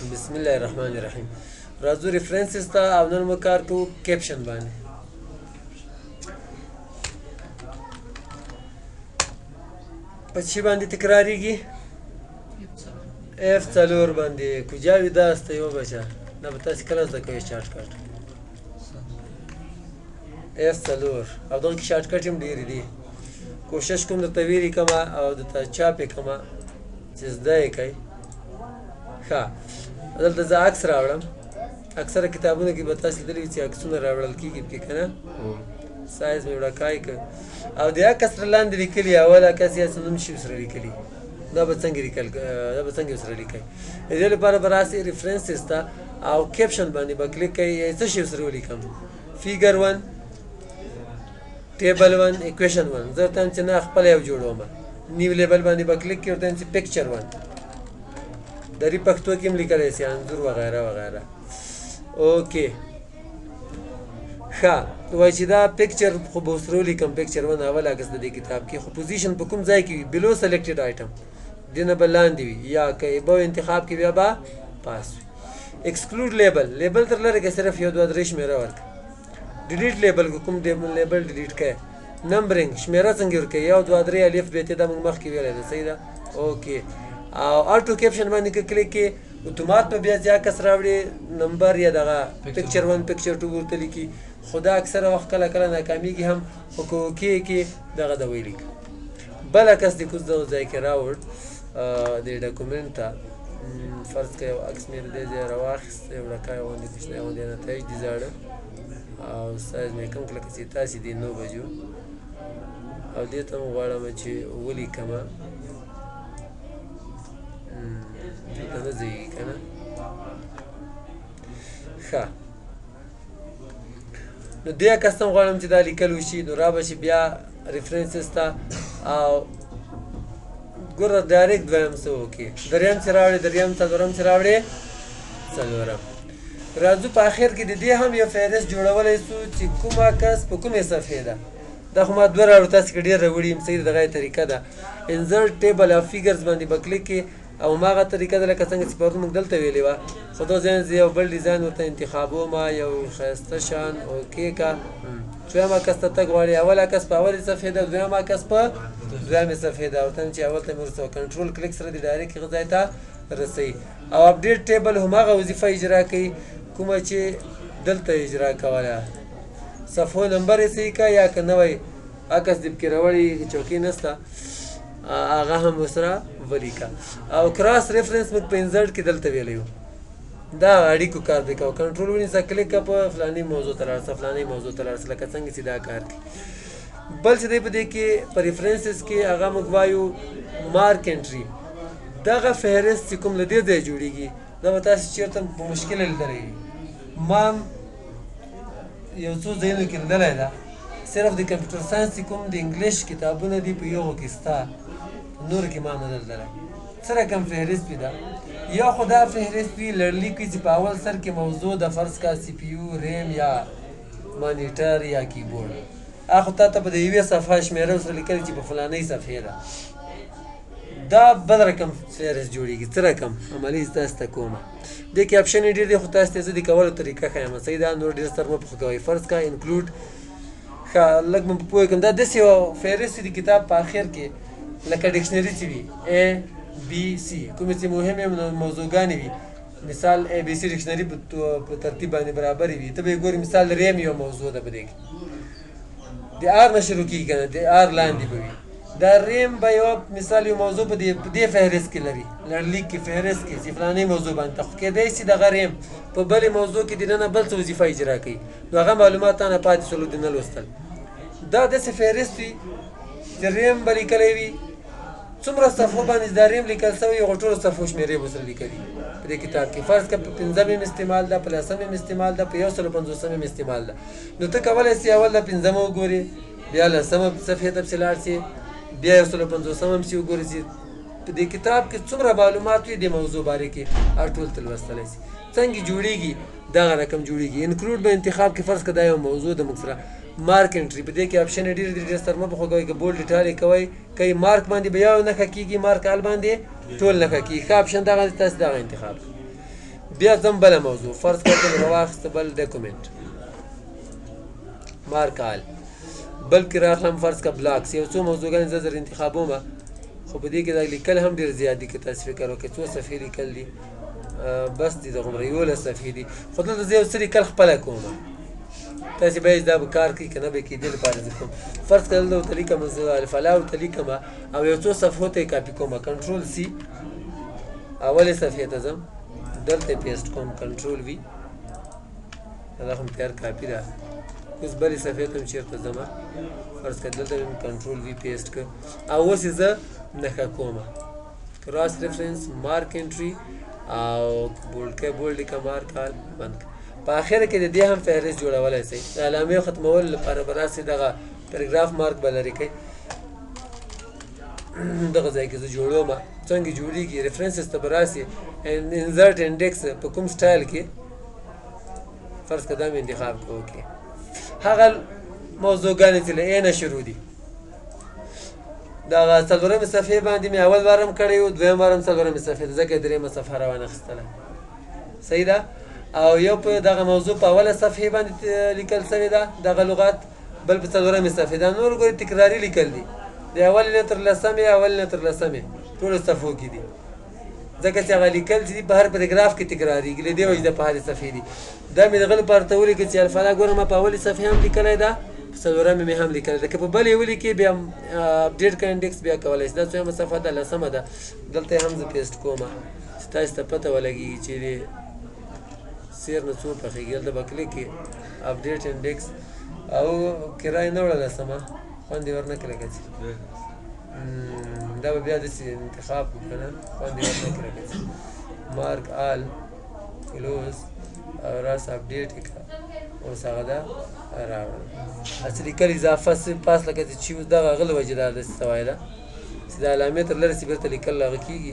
بسم الله الرحمن الرحیم. راځو ریفرنسز ته او نن مو کار کوو کیپشن باندې. په چی باندې تکراریږي؟ F4 باندې. کجا وي دا سته یو بچه؟ دا به تاسې کله زده کوئ شارټ کټ F4 او دغه کې شارټ کټ هم ډېرې دي. کوشش کوم درته ویې لیکمه او درته چاپ یې کړمه چې زده یې کړئ. ښه، دلته زه عکس راوړم. اکثره کتابونو کې به تاسې لیدلي وي چې عکسونه راوړل کېږي پکې که نه، سایز مې وړکای که او د عکس سره لاندې لیکلي اول عکس یا څه نوم شي ورسره لیکلي، دا به څنګه ورسره لیکئ. د دې لپاره به راسئ ریفرنسز ته او کیپشن باندې به کلیک کوئ. څه شي ورسره ولیکم؟ فیګر 1، ټیبل 1، ایکویشن 1. زه ورته وایم چې نه خپله یو جوړومه. نیو لیبل باندې به کلیک کړئ، ورته وایم چې پکچر 1. دري پښتو کې هم لیکلی سي، انځور وغیره وغیره. اوکې، ښه، وایي چې دا پکچر خو به ورسره ولیکم، پکچر 1 اول عکس د دې کتاب کې. خو پوزیشن په کوم ځای کې وي؟ بلو سلیکټډ آیټم، دې نه به لاندې وي، یا که ابو انتخاب کې بیا به پاس وي. ایکسکلوډ لیبل، لیبل تر لرې که صرف یو دوه درې شمېره ورکړه. ډیلیټ لیبل که کوم لیبل ډیلیټ کړئ. نمبرینګ، شمېره څنګه ورکوئ؟ یو دوه درې الف ب ت، دا موږ مخکې ویلی ده، صحیح ده؟ اوکې. او آټو کیپشن باندې که کلیک کې اتومات به بیا چې عکس راوړي نمبر یا دغه پکچر 1 پکچر 2 ورته لیکي. خو دا اکثره وخت کله کله ناکامیږي هم، خو که اوکې کې دغه د ویې لیکه. بل عکس دې کوم ځای کې راوړ دې ډاکومنټ ته، فرض کړه یو عکس مې د دې ځای راواخیست، یو ډکای غوندې کوچنی غوندې نتایج دي زاړه، او سایز مې کم کړه که چې تاسې دي 9 بجو، او دې ته م غواړم چې ولیکمه. دلته نه ځایږي که نه؟ ښه، نو دې عکس ته م غواړم چې دا لیکل وشي. نو را به شي بیا ریفرنسز ته، او ګوره ډایرکټ دویم څه وکړي، دریم چې راوړې دریم، څلورم چې راوړې څلورم. راځو په اخر کې د دې هم یو فهرست جوړولی سو چې کوم عکس په کومې صفحې ده. دا خو ما دوه راوړو، تاسې که ډېر راوړي یم، صحیح دغه طریقه ده. انزرټ ټیبل اف فیګرز باندې به کلیک کې، او هماغه طریقه ده لکه څنګه چې پرون موږ دلته ویلې وه. خو دا ځای زه یو بل ډیزاین ورته انتخابومه، یو ښایسته شان. اوکې که دویم عکس ته تګ غواړې، اول عکس په اولې صفحې ده، دویم عکس په دویمې صفحې ده. ورته وایم چې اول ته مې ورسوه، کنټرول کلیک سره دې ډایرکټ هغه ځای ته رسوي. او اپډیټ ټیبل هماغه وظیفه اجرا کوي کومه چې دلته اجرا کوله. صفحو نمبر یې صحیح کړه، یا که نوی عکس دې پکې راوړي چوکۍ نسته، هغه هم ورسره ولیکه. او کراس ریفرنس موږ په انزرټ کې دلته ویلی وو، دا اړیکو کار دی کوه. کنټرول ونیسه، کلیک کړه په فلاني موضوع ته لاړ شه، فلاني موضوع ته لاړ شه، لکه څنګه چې دا کار کوي. بل چې دی په دې کې په ریفرنسز کې هغه موږ وایو مارک انټري. دغه فهرست چې کوم له دې ځای جوړېږي، دا به تاسې چېرته په مشکله لیدلی وي. ما یو څو ځایونو کې لیدلی ده، صرف د کمپیوټر ساینس چې کوم د انګلیش کتابونه دي په یوغو کې سته، نورو کې ما نه لیدلی. څه رقم فهرست وي ده؟ یا خو دا فهرست وي لړلیک وي چې په اول سر کې موضوع د فرض کا سی پی یو، ریم یا مانیټر یا کیبورډ، خو تا ته به د یوې صفحه شمېره ورسره لیکلي چې په فلانۍ صفحې ده. دا بل رقم فهرست جوړېږي. څه رقم عملي تاسو ته کومه. دې کې اپشن یې ډېر دی، خو تاسو ته زه د کولو طریقه ښیم، صحیح ده؟ نور ډېر ستر مه پخه کوئ. فرض کا انکلوډ، ښه لږ مې پوه کړم. دا داسې یو فهرست د کتاب په اخر کې لکه ډکشنري چې وي A B C، کومې چې مهمې موضوعګانې وي، مثال A B C ډکشنري په ترتیب باندې برابرې وي، ته به یې ګورې. مثال ریم یو موضوع ده په دې کې، د آر نه شروع کېږي که نه، د آر لاندې به وي. دا ریم به یو مثال یو موضوع په دې فهرست کې لري، لړلیک کې فهرست کې چې فلانۍ موضوع باندې ته، خو کېدی شي دغه ریم په بلې موضوع کې دننه بل څه وظیفه اجرا کوي، نو هغه معلومات تا نه پاتې شولو د نه لوستل. دا داسې فهرست وي چې ریم به لیکلی وي، څومره صفحو باندې دا ریم لیکل شوی، هغو ټولو صفحو شمېرې به ورسره لیکلي په دې کتاب کې. فرض کړه په 5 م استعمال ده، په 10 م استعمال ده، په 150 م استعمال ده. نو ته کولی شي اول د 5 وګورې، بیا 10 صفحې ته پسې لاړ شي، بیا 150 پسې وګورې چې په دې کتاب کې څومره معلومات وي د موضوع باره کې، هر ټول ته لوستلی شي. څنګه جوړېږي؟ دغه رقم جوړېږي. انکلوډ به انتخاب کې فرض کړه دا یو موضوع ده موږ سره مارک انټري، په دې کې اپشن ډېر دي، ډېر ستر مه په خوږوئ. که بولډ ایټالې کوئ، کوي مارک باندې به یو نښه کېږي، مارک ال باندې ټول نښه کېږي. ښه اپشن دغه دی، تاسې دغه انتخاب کړئ. بیا ځم بله موضوع فرض کړه ته مې راواخیسته بل ډاکومنټ مارک آل بل کې راخلم فرض کړه بلاکس یو څو موضوعګانې زه در انتخابومه خو په دې کې دا لیکل هم ډېر زیات دي که تاسې فکر وکړئ څو صفحې لیکل دي بس دي دغومره 11 صفحې دي خو دلته زه یو څه لیکل خپله کومه تاسې باید دا به کار کوي که نه به کېدې لپاره زه کوم فرض کړه دلته ورته لیکم زه الفلا ورته لیکم او یو څو صفحو ته یې کاپي کومه کنټرول سی اولې صفحې ته ځم دلته پیسټ کوم کنټرول وي دا خو تیار کاپي ده اوس بلې صفحې ته هم چېرته ځمه فرض کړه دلته مې کنټرول وي پیسټ کړ او اوس یې زه نښه کومه کراس ریفرنس مارک انټري او بولډ کې بولډ لیکه مارک آل بند په اخره کې د دې هم فهرست جوړولی شئ د علامې ختمولو لپاره به راسئ دغه پیراګراف مارک به لرې کوئ دغه ځای کې زه جوړومه څنګه جوړېږي ریفرنسز ته به راسئ انزرټ انډیکس په کوم سټایل کې فرض کړه دا مې انتخاب کوو کې هغه موضوعګانې چې له ا نه شروع دي دغه څلورمې صفحې باندې مې اول وار هم کړی و دویم وار هم څلورمې صفحې ده ځکه یې درېیمه صفحه راوانخیستله صحیح ده او یو په دغه موضوع په اوله صفحې باندې لیکل شوې ده دغه لغات بل په څلورمې صفحې ده نور ګورې تکراري لیکل دي د اولې نه تر لسمې اولې نه تر لسمې ټولو صفحو کې دي ځکه چې هغه لیکل چې دي په هر پیراګراف کې تکرارېږي له دې وجې ده په هرې صفحې دي دا مې دغه لپاره ته ولیکل چې الفلا ګورم ما په اولې صفحې هم لیکلی ده په څلورمې مې هم لیکلی ده که په بلې یې ولیکې بیا اپډېټ کړه انډیکس بیا کولی شي دا څویمه صفحه ده لسمه ده دلته یې هم زه پیسټ کومه چې تاسو ته پته ولګېږي چې د سیر نه څو پخېږي دلته به کلیک کړې اپډېټ انډیکس او کرایه نه وړه لسمه خوند یې ورنه کړه که چې دا به بیا داسې انتخاب کړو که نه خوند یې ورنه کړه که چې مارک آل کلوز او راس اپډېټ یې کړه اوس هغه ده راوړه هسې لیکل اضافه پاس لکه چې اوس دغه هغه له وجې دا داسې سوی ده چې د علامې تر لرې چې بېرته لیکل هغه کېږي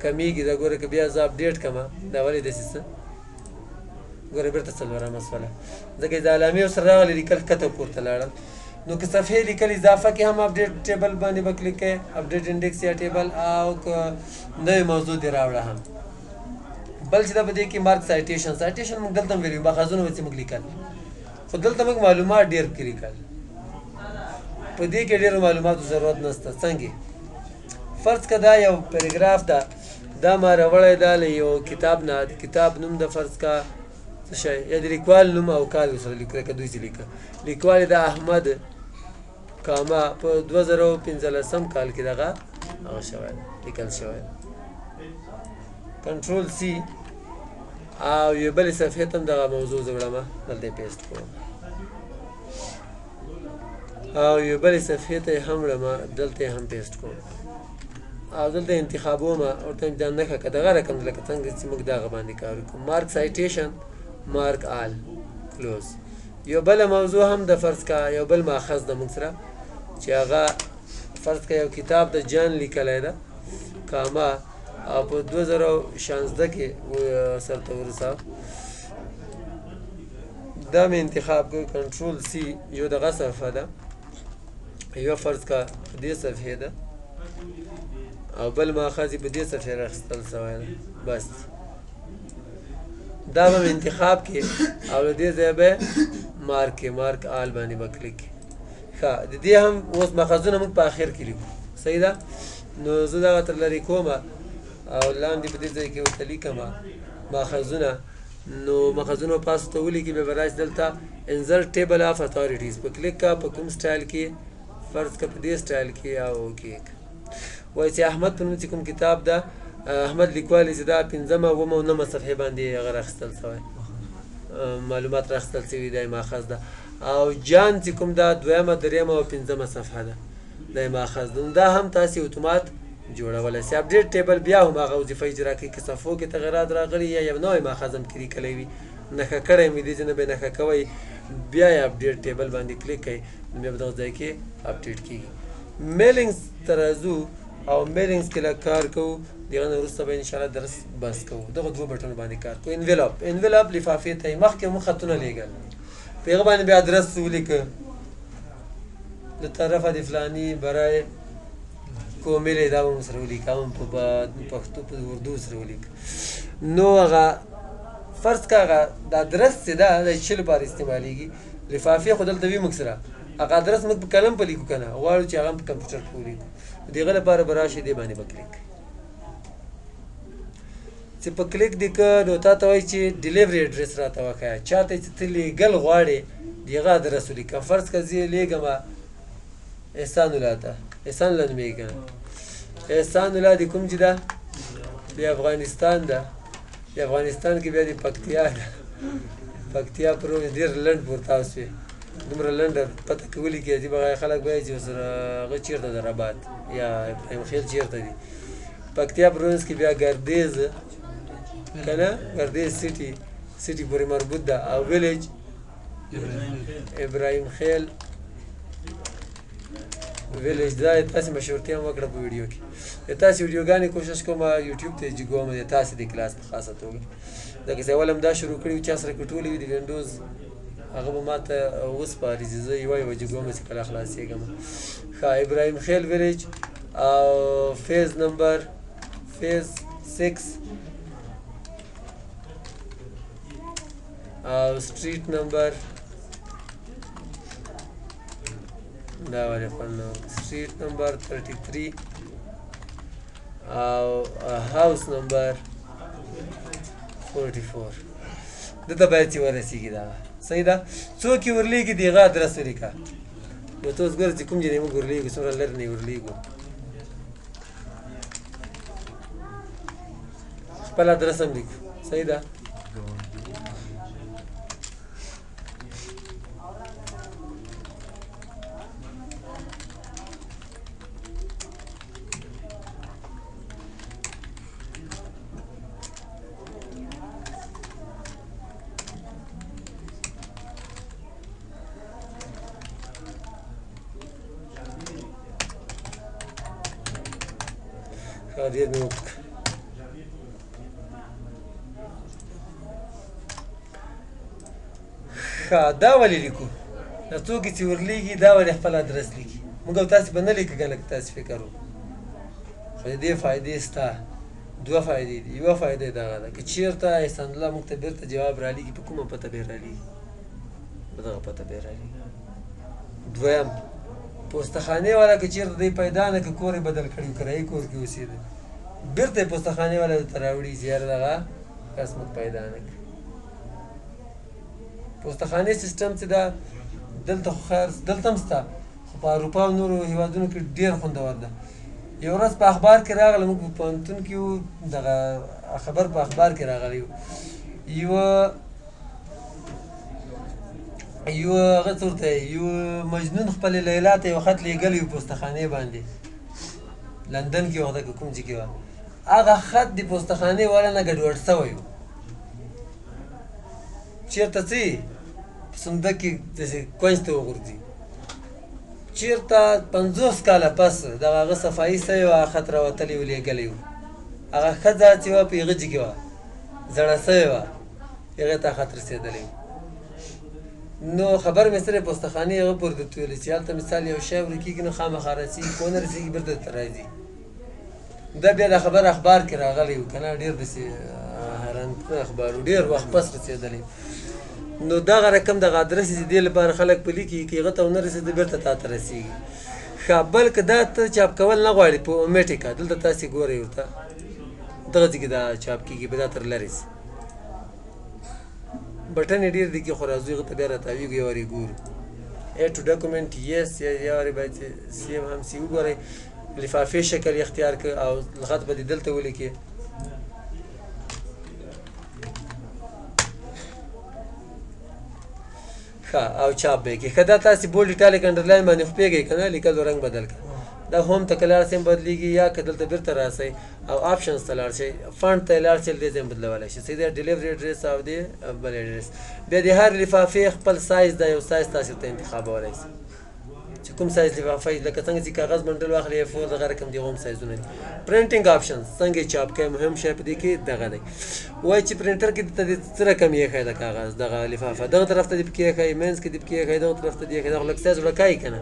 کمیږي دا ګوره که بیا زه اپډېټ کړمه دا ولې داسې څه ګوره بېرته څلورمه شوله ځکه د علامې ورسره راغلې لیکل ښکته پورته لاړل نو که صفحې لیکل اضافه کې هم اپډېټ ټیبل باندې به کلیک کوې اپډېټ انډیکس یا ټیبل او که نوې موضوع دې راوړه هم بل چې دا په دې کې مارک سایټیشن موږ دلته هم ویلي ماخذونه به چې موږ لیکل خو دلته موږ معلومات ډېر پکې لیکل په دې کې ډېرو معلوماتو ضرورت نشته څنګه فرض که دا یو پیراګراف ده دا ما راوړی ده له یو کتاب نه د کتاب نوم د فرض کا څه شی یا د لیکوال نوم او کال ورسره لیکو لکه دوی چې لیکه لیکوال د احمد کاما په 2015 کال کې دغه هغه شوی لیکل شوی کنټرول سی او یو بلې صفحې ته هم دغه موضوع زه وړمه دلته یې پیسټ کوم او یو بلې صفحې ته یې هم وړمه دلته یې هم پیسټ کوم او دلته انتخابومه ورته مې دا نښه که دغه رقم لکه څنګه چې موږ دغه باندې کار وکړو مارک سایټیشن مارک آل کلوز یو بله موضوع هم د فرض کا یو بل ماخذ د موږ سره چې هغه فرض کا یو کتاب د جان لیکلی ده کاما او په 2016 کې سرته ورساو دا مې انتخاب کړ کنټرول سی یو دغه صفحه ده یو فرض کا په دې صفحې ده او بل ماخذ په دې صفحې راخیستل شوی ده بس دا به مې انتخاب کې او له دې ځای به مارک آل باندې به کلیک ښه د دې هم اوس ماخذونه موږ په اخر کې لیکو صحیح ده نو زه دغه تر لرې کومه او لاندې په دې ځای کې ورته لیکمه ماخذونه نو ماخذونه پاسو ته ولیکي بیا به راشي دلته انزرټ ټیبل اف اتھارټیز په کلیک کا په کوم سټایل کې فرض که په دې سټایل کې او کې وایي چې احمد په نوم چې کوم کتاب ده احمد لیکوال چې دا 5مه 9مه او 9مه صفحې باندې هغه راخیستل شوی معلومات راخیستل شوي دا یې ماخذ ده او جان چې کوم دا 2مه 3مه او 5مه صفحه ده دا یې ماخذ ده دا هم تاسې اتومات جوړولی شي اپډېټ ټیبل بیا هم هغه وظیفه اجرا کوي که صفحو کې تغیرات راغلي یا یو نوی ماخذ هم کې لیکلی وي نښه کړی مې دې ځای نه به یې نښه کوئ بیا یې اپډېټ ټیبل باندې کلیک کوئ نو بیا به دغه ځای کې اپډېټ کېږي میلینګز ته راځو او میلینګز کې لږ کار کوو دغه نه وروسته به انشاءالله درس بس کوو دغه 2 بټنو باندې کار کوو انویلپ لفافې ته یې مخکې موږ خطونه لیږل په هغه باندې بیا ادرس ولیکه له طرفه د فلاني برای کوملې دا به مو سره ولیکه هم په پښتو په اردو سره ولیکه نو هغه فرض که هغه د ادرس چې ده د چې لپاره استعمالیږي لفافې خو دلته وي موږ سره هغه ادرس موږ په قلم په لیکو که نه غواړو چې هغه هم په کمپیوټر کې ولیکو د هغه لپاره به راشئ دې باندې به کلیک چې په کلیک دې که نو تا ته وایي چې ډیلیوري اډرس راته وښیه چا ته چې ته لیږل غواړې د هغه ادرس ولیکه فرض که زه یې لیږمه احسان الله ته احسان الله نومېږي که نه احسان الله د کوم چې ده د افغانستان ده د افغانستان کې بیا د پکتیا ده پکتیا پروینس ډېر لنډ پورته شوې دومره لنډه پته کې ولیکي عجیبه خلک به وایي چې ورسره هغه چېرته ده رباط یا ابراهیم خیل چېرته دي پکتیا پروینس کې بیا ګردیز که نه ګردیز سیټي پورې مربوط ده او ویلیج ابراهیم خیل ویلیج دا تاسې مشهورتیا هم وکړه په ویډیو کې د تاسې ویډیوګانې کوشش کوم یوټیوب ته جګوم د تاسې د کلاس په خاصه توګه ځکه چې اول هم دا شروع کړي وي چا سره کټولې وي د وینډوز هغه به ما ته وسپاري چې زه یوه جګوم چې کله خلاصېږم ښه ابراهیم خیل ویلیج او فیز 6 او سټریټ نمبر دا ولې خوند نه سټریټ نمبر 33 او هاوس نمبر 44 دته باید چې ورسېږي دا صحیح ده څوک یې ورلیږي د هغه ادرس ولیکه نو ته اوس ګوره چې کوم ځای نه موږ ورلیږو څومره لرې نه ورلیږو خپل ادرس هم لیکو صحیح ده ډېر مې وکړه ښه دا ولې لیکو دا څوک چې ورلیږي دا ولې خپل ادرس لیکي موږ او تاسې به نه لیکو که نه که تاسې فکر وکړو خو د دې فایدې شته دوه فایدې دي یوه فایده یې دغه ده که چېرته احسان الله موږ ته بېرته جواب رالیږي په کومه پته به یې رالیږي په دغه پته به یې رالیږي دویم پوستخانې والا که چېرته دی پیدا نه که کور یې بدل کړي کرایي کور کې اوسېده بېرته یې پوستخانې والا درته راوړي چې یاره دغه کس موږ پیدا نه کړي پوستخانې سیسټم چې ده دلته خو خیر دلته هم شته خو په اروپا او نورو هېوادونو کې ډېر خوندور ده یو ورځ په اخبار کې راغله موږ په پوهنتون کې وو دغه خبر په اخبار کې راغلی وو یو هغه څه ورته یو مجنون خپلې لیلا ته یو خط لیږلی و پوستخانې باندې لندن کې وخته که کوم ځای کې وه هغه خط د پوستخانې والا نه ګډوډ سوی و چېرته څه په صندوق کې داسې کونج ته وغورځي چېرته 50 کاله پس دغه هغه صفایي سوی وه خط راوتلی و لیږلی و هغه ښځه چې وه په هغه ځای کې وه زړه سوې وه هغې ته خط رسېدلی و نو خبر مې سره پوستخانې هغه پورې درته ویلې چې هلته مثال یو شی ورکېږي نو خامخا رسېږي که ونه رسېږي بېرته درته راځي دا بیا د خبر اخبار کې راغلی و که نه ډېر داسې حیرانکن اخبار و ډېر وخت پس رسېدلی نو دغه رقم دغه ادرس چې دې لپاره خلک په لیکي که هغه ته ونه رسېده بېرته تا ته رسېږي ښه بلکې دا ته چاپ کول نه غواړې په اومیټیکه دلته تاسې ګورئ ورته دغه ځای کې دا چاپ کېږي به دا تر لرې شي بټن یې ډېر دي کې خو راځو هغه ته بیا راتاویږو یو وارې ګورو اډ ټو ډاکومنټ یس یا وارې باید سیم هم سي وګورئ لفافې شکل یې اختیار کړه او خط به دې دلته ولیکې ښه او چاپ به یې کړي ښه دا تاسې بولډ ایټالیک انډرلاین باندې خو پوهېږئ که نه لیکلو رنګ بدل کړه دا هوم ته که لاړ شئ بدلېږي یا که دلته بېرته راسئ او آپشنز ته لاړ شئ فنډ ته یې لاړ شئ دې ځای هم بدلولی شئ صحیح دی ډیلیوري اډرس او د بل اډرس بیا د هر لفافې خپل سایز دا یو سایز تاسې ورته انتخابولی شئ چې کوم سایز لفافه لکه څنګه چې کاغذ بنډل واخلئ A4 دغه رقم دغه هم سایزونه دي پرنټینګ آپشنز څنګه یې چاپ کوئ مهم شی په دې کې دغه دی وایي چې پرنټر کې درته د څه رقم یې ایښی د کاغذ دغه لفافه دغه طرف ته دې پکې ایښی منځ کې دې پکې ایښی دغه طرف ته دې ایښی دغه لږ سایز وړکایي که نه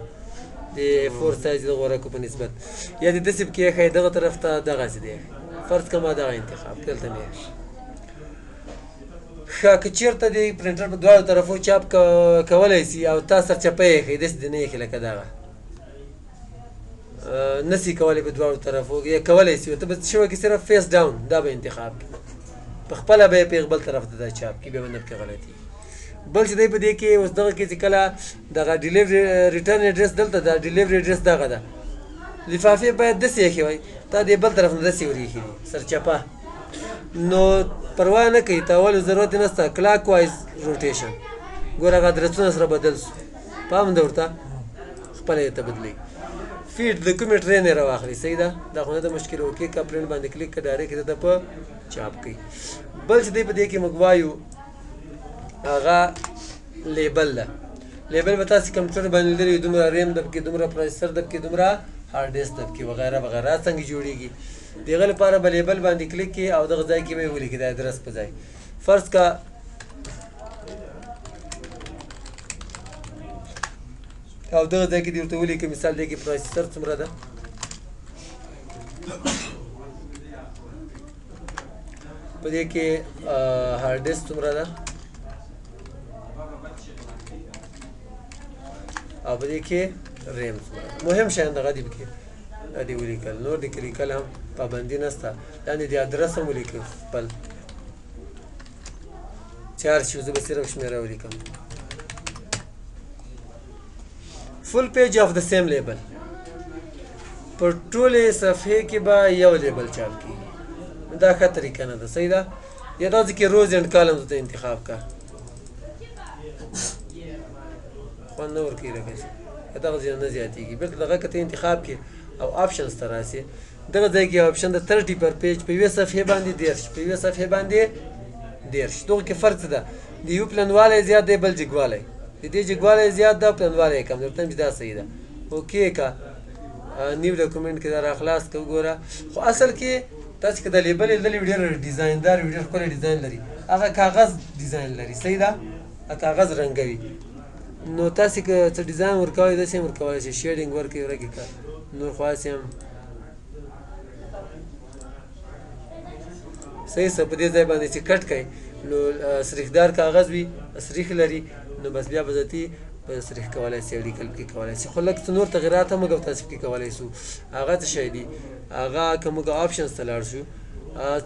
د A4 سایز د غوړکو په نسبت یا دې داسې پکې ایښی دغه طرف ته دغسې دی ایښی فرض کړه ما دغه انتخاب دلته مې ایښی که چېرته دې پرنټر په دواړو طرفو چاپ کولی سي او تا سرچپه یې ښایي داسې دې نه ایښي لکه دغه نسي کولی په دواړو طرفو یا کولی سي ته به څه وکړي صرف فیس ډاون دا به انتخاب کړي په خپله به یې په بل طرف ته دا چاپ کړي بیا به نه پکې غلطي بل چې دی په دې کې اوس دغه کې چې کله دغه ډیلیوري ریټرن اډرس دلته دا ډیلیوري اډرس دغه ده لفافې باید داسې ایښې وای تا دې بل طرف نه داسې ور ایښي دي سرچپه نو پروا نه کوي تاولو ضرورت یې نشته کلاک وایز روټیشن ګوره هغه ادرسونه سره بدل سو پام ده ورته خپله یې ته بدلوي فیډ د کومې ټرین یې راواخلي صحیح ده دا خو نه ده مشکل اوکې که پرنټ باندې کلیک که ډایرکټ یې ته په چاپ کوي بل چې دی په دې کې موږ وایو هغه لیبل ده لیبل به تاسې کمپیوټر باندې لیدلی دومره ریم ده پکې دومره پروسیسر ده پکې دومره هارډ ډیسک ده پکې وغیره وغیره څنګه جوړېږي د هغه لپاره به لیبل باندې کلیک کړي او دغه ځای کې به یې ولیکي د ادرس په ځای فرض که او دغه ځای کې دې ورته ولیکي مثال دی کې پروسیسر څومره ده په دې کې هارډ ډیسک څومره ده او په دې کې ریم څومره مهم شیان دغه دي پکې دا دې ولیکل نور دې کې لیکل هم پابندي نشته لاندې دې ادرس هم ولیکل خپل چار شي زه به صرف شمېره ولیکم فل پیج اف د سیم لیبل پر ټولې صفحې کې به یو لیبل چاپ کېږي دا ښه طریقه نه ده صحیح ده یا دا ځکه روز اینډ کالم ته انتخاب کا خوند نه ورکوي لکه چې دغه ځای نه زیاتېږي بېرته دغه که ته انتخاب کړې او آپشنز ته راسې دغه ځای کې آپشن د 30 پر پیج په یوې صفحې باندې 10 په یوې صفحې باندې 10 دغه کې فرق څه ده د یو پلنوالی زیات دی بل جګوالی د دې جګوالی زیات ده پلنوالی کم درته چې دا صحیح ده اوکې که نیو ډاکومنټ کې دا راخلاص که وګوره خو اصل کې تاسې که د لیبل یې لیدلی ډېر ډیزایندار وي ډېر ښکلی ډیزاین لري هغه کاغذ ډیزاین لري صحیح ده کاغذ رنګوي نو تاسې که څه ډیزاین ورکوئ داسې هم ورکولی شئ شیډینګ ورکوئ ورکې که نور خو هسې هم صحیح څه په دې ځای باندې چې کټ کوئ نو سریښدار کاغذ وي سریښ لري نو بس بیا به ذاتي په سریښ کولی شئ لیکل پکې کولی شئ خو لږ څه نور تغیرات هم موږ تاسې پکې کولی شو هغه څه شی دي هغه که موږ آپشنز ته لاړ شو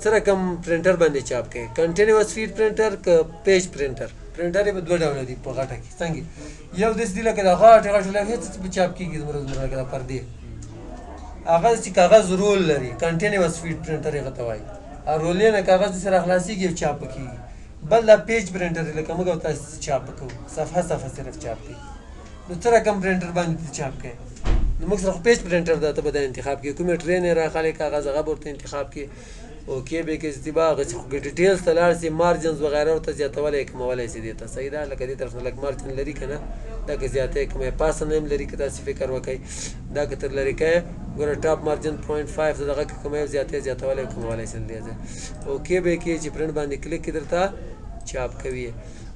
څه رقم پرنټر باندې چاپ کوئ کنټینیوس فیډ پرنټر که پیج پرنټر پرنټر یې به دوه ډوله دي په غټه کې څنګه یو داسې دي لکه د غاټې غاټې لکه هېڅ په چاپ کېږي دومره دومره لکه د پردې هغه چې کاغذ رول لري کنټینیوس فیډ پرنټر یې هغه ته وایي او رولې نه کاغذ داسې راخلاصېږي او چاپ کېږي بل دا پیج پرنټر دی لکه موږ او تاسې چاپ کوو صفحه صفحه صرف چاپ کوي نو څه رقم پرنټر باندې ته چاپ کوي نو موږ سره خو پیج پرنټر ده ته به دا انتخاب کړي کومې ټرین یې راخلې کاغذ هغه به ورته انتخاب کړي اوکې به کې اشتباه هغه چې خو ډیټیلز ته لاړ شي مارجنز وغیره ورته زیاتولی کمولی شي دې ته صحیح ده لکه دې طرف نه لږ مارجن لري که نه دا که زیاتی کموی پاسه نه هم لري که تاسې فکر وکئ دا که تر لرې کوئ ګوره ټاپ مارجن 0.5 ده دغه که کموی زیاتی زیاتولی کمولی شي دې ځای اوکې به کې چې پرنټ باندې کلیک کړي درته چاپ کوي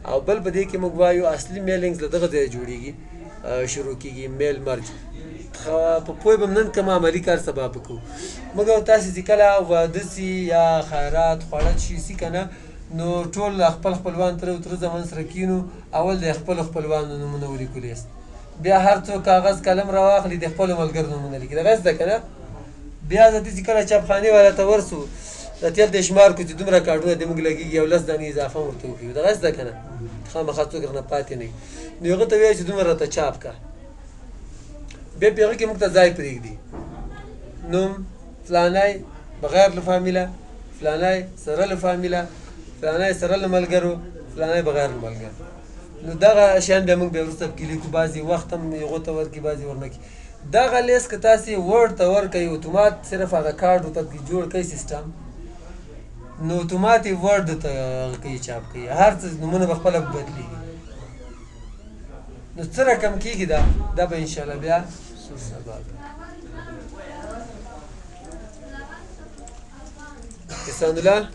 او بل په دې کې موږ وایو اصلي میلینګز له دغه ځایه جوړېږي شروع کېږي میل مرج په پوی به نن کوم عملي کار سبا به کوو موږ او تاسې چې کله واده سي یا خیرات خوړه شي سي که نه نو ټول خپل خپلوان تر تر زمان سره کینو اول د خپلو خپلوانو نومونه ولیکلو یاست بیا هر څوک کاغذ قلم راواخلي د خپلو ملګرو نومونه لیکي دغه زده که نه بیا ذاتي چې کله چاپخانې والا ته ورسو د تیل د شمار کړو چې دومره کارډونه د موږ لګېږي یو 10 دانې اضافه هم ورته وښیو دغه زده که نه خامخا څوک رانه پاتې نه وي نو هغه ته وایي چې دومره راته چاپ که بیا په هغه کې موږ ته ځای پرېږدي نوم فلانی بغیر له فامیله فلانی سره له فامیله فلانی سره له ملګرو فلانی بغیر له ملګرو نو دغه شیان بیا موږ بیا وروسته پکې لیکو بعضې وخت هم هغو ته ورکړي بعضې ورنه کړي دغه لیست که تاسې ورډ ته ورکوئ اتومات صرف هغه کارډ ورته پکې جوړ کوئ سیسټم نو اتومات یې ورډ ته هغه کوي چاپ کوي هر څه نومونه به خپله بدلېږي نو څه رقم کېږي دا به انشاءالله بیا سبا احسان الله